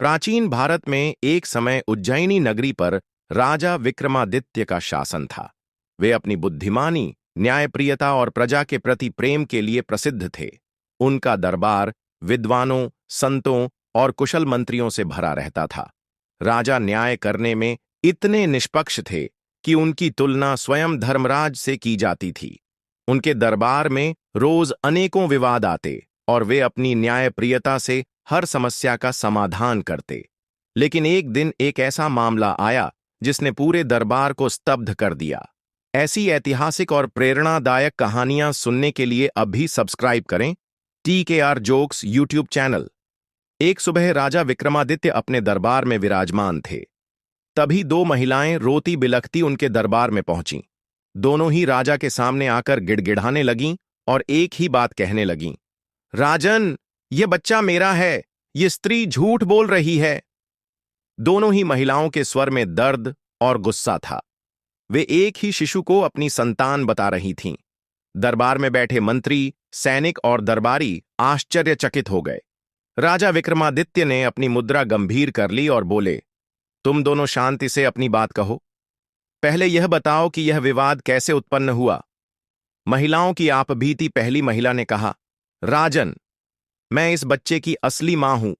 प्राचीन भारत में एक समय उज्जैनी नगरी पर राजा विक्रमादित्य का शासन था। वे अपनी बुद्धिमानी, न्यायप्रियता और प्रजा के प्रति प्रेम के लिए प्रसिद्ध थे। उनका दरबार विद्वानों, संतों और कुशल मंत्रियों से भरा रहता था। राजा न्याय करने में इतने निष्पक्ष थे कि उनकी तुलना स्वयं धर्मराज से की जाती थी। उनके दरबार में रोज अनेकों विवाद आते और वे अपनी न्यायप्रियता से हर समस्या का समाधान करते। लेकिन एक दिन एक ऐसा मामला आया जिसने पूरे दरबार को स्तब्ध कर दिया। ऐसी ऐतिहासिक और प्रेरणादायक कहानियां सुनने के लिए अभी सब्सक्राइब करें TKR जोक्स यूट्यूब चैनल। एक सुबह राजा विक्रमादित्य अपने दरबार में विराजमान थे। तभी दो महिलाएं रोती बिलखती उनके दरबार में पहुंचीं। दोनों ही राजा के सामने आकर गिड़गिड़ाने लगीं और एक ही बात कहने लगीं। राजन, ये बच्चा मेरा है, ये स्त्री झूठ बोल रही है। दोनों ही महिलाओं के स्वर में दर्द और गुस्सा था। वे एक ही शिशु को अपनी संतान बता रही थीं। दरबार में बैठे मंत्री, सैनिक और दरबारी आश्चर्यचकित हो गए। राजा विक्रमादित्य ने अपनी मुद्रा गंभीर कर ली और बोले, तुम दोनों शांति से अपनी बात कहो। पहले यह बताओ कि यह विवाद कैसे उत्पन्न हुआ। महिलाओं की आपबीती पहली महिला ने कहा, राजन, मैं इस बच्चे की असली मां हूं।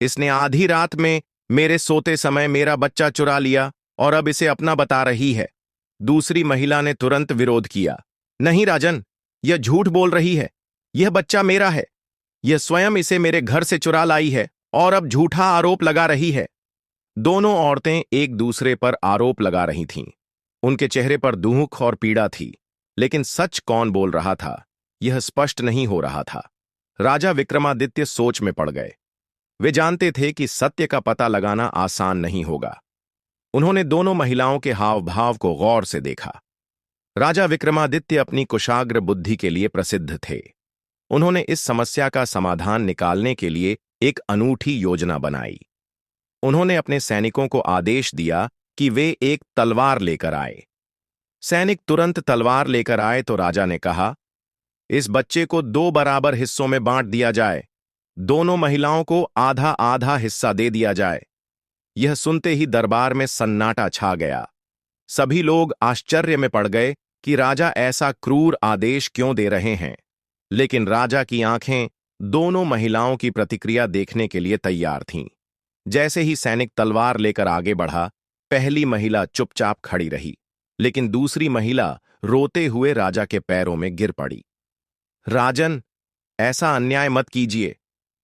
इसने आधी रात में मेरे सोते समय मेरा बच्चा चुरा लिया और अब इसे अपना बता रही है। दूसरी महिला ने तुरंत विरोध किया, नहीं राजन, यह झूठ बोल रही है। यह बच्चा मेरा है। यह स्वयं इसे मेरे घर से चुरा लाई है और अब झूठा आरोप लगा रही है। दोनों औरतें एक दूसरे पर आरोप लगा रही थीं। उनके चेहरे पर दुख और पीड़ा थी, लेकिन सच कौन बोल रहा था, यह स्पष्ट नहीं हो रहा था। राजा विक्रमादित्य सोच में पड़ गए। वे जानते थे कि सत्य का पता लगाना आसान नहीं होगा। उन्होंने दोनों महिलाओं के हाव भाव को गौर से देखा। राजा विक्रमादित्य अपनी कुशाग्र बुद्धि के लिए प्रसिद्ध थे। उन्होंने इस समस्या का समाधान निकालने के लिए एक अनूठी योजना बनाई। उन्होंने अपने सैनिकों को आदेश दिया कि वे एक तलवार लेकर आए। सैनिक तुरंत तलवार लेकर आए तो राजा ने कहा, इस बच्चे को 2 बराबर हिस्सों में बांट दिया जाए। दोनों महिलाओं को आधा आधा हिस्सा दे दिया जाए। यह सुनते ही दरबार में सन्नाटा छा गया। सभी लोग आश्चर्य में पड़ गए कि राजा ऐसा क्रूर आदेश क्यों दे रहे हैं। लेकिन राजा की आंखें दोनों महिलाओं की प्रतिक्रिया देखने के लिए तैयार थीं। जैसे ही सैनिक तलवार लेकर आगे बढ़ा, पहली महिला चुपचाप खड़ी रही, लेकिन दूसरी महिला रोते हुए राजा के पैरों में गिर पड़ी। राजन, ऐसा अन्याय मत कीजिए।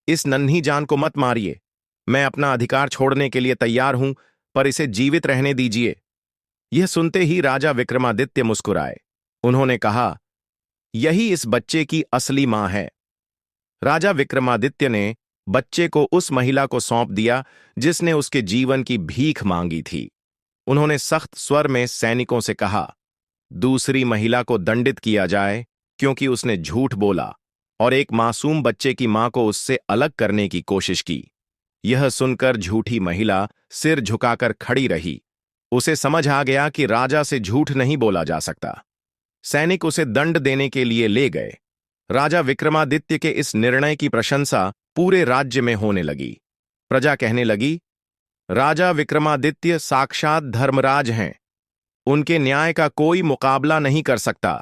इस नन्ही जान को मत मारिए। मैं अपना अधिकार छोड़ने के लिए तैयार हूं, पर इसे जीवित रहने दीजिए। यह सुनते ही राजा विक्रमादित्य मुस्कुराए। उन्होंने कहा, यही इस बच्चे की असली मां है। राजा विक्रमादित्य ने बच्चे को उस महिला को सौंप दिया जिसने उसके जीवन की भीख मांगी थी। उन्होंने सख्त स्वर में सैनिकों से कहा, दूसरी महिला को दंडित किया जाए क्योंकि उसने झूठ बोला और एक मासूम बच्चे की मां को उससे अलग करने की कोशिश की। यह सुनकर झूठी महिला सिर झुकाकर खड़ी रही। उसे समझ आ गया कि राजा से झूठ नहीं बोला जा सकता। सैनिक उसे दंड देने के लिए ले गए। राजा विक्रमादित्य के इस निर्णय की प्रशंसा पूरे राज्य में होने लगी। प्रजा कहने लगी, राजा विक्रमादित्य साक्षात धर्मराज हैं। उनके न्याय का कोई मुकाबला नहीं कर सकता।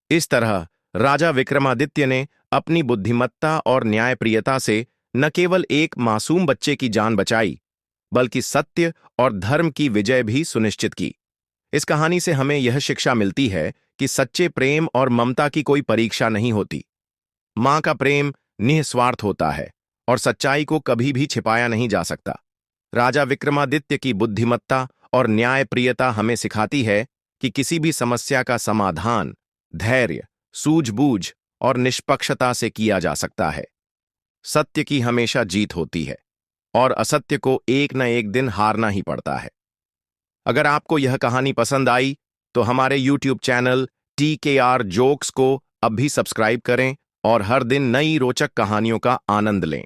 इस तरह राजा विक्रमादित्य ने अपनी बुद्धिमत्ता और न्यायप्रियता से न केवल एक मासूम बच्चे की जान बचाई, बल्कि सत्य और धर्म की विजय भी सुनिश्चित की। इस कहानी से हमें यह शिक्षा मिलती है कि सच्चे प्रेम और ममता की कोई परीक्षा नहीं होती। मां का प्रेम निस्वार्थ होता है और सच्चाई को कभी भी छिपाया नहीं जा सकता। राजा विक्रमादित्य की बुद्धिमत्ता और न्यायप्रियता हमें सिखाती है कि किसी भी समस्या का समाधान धैर्य, सूझबूझ और निष्पक्षता से किया जा सकता है। सत्य की हमेशा जीत होती है और असत्य को एक न एक दिन हारना ही पड़ता है। अगर आपको यह कहानी पसंद आई तो हमारे YouTube चैनल TKR जोक्स को अब भी सब्सक्राइब करें और हर दिन नई रोचक कहानियों का आनंद लें।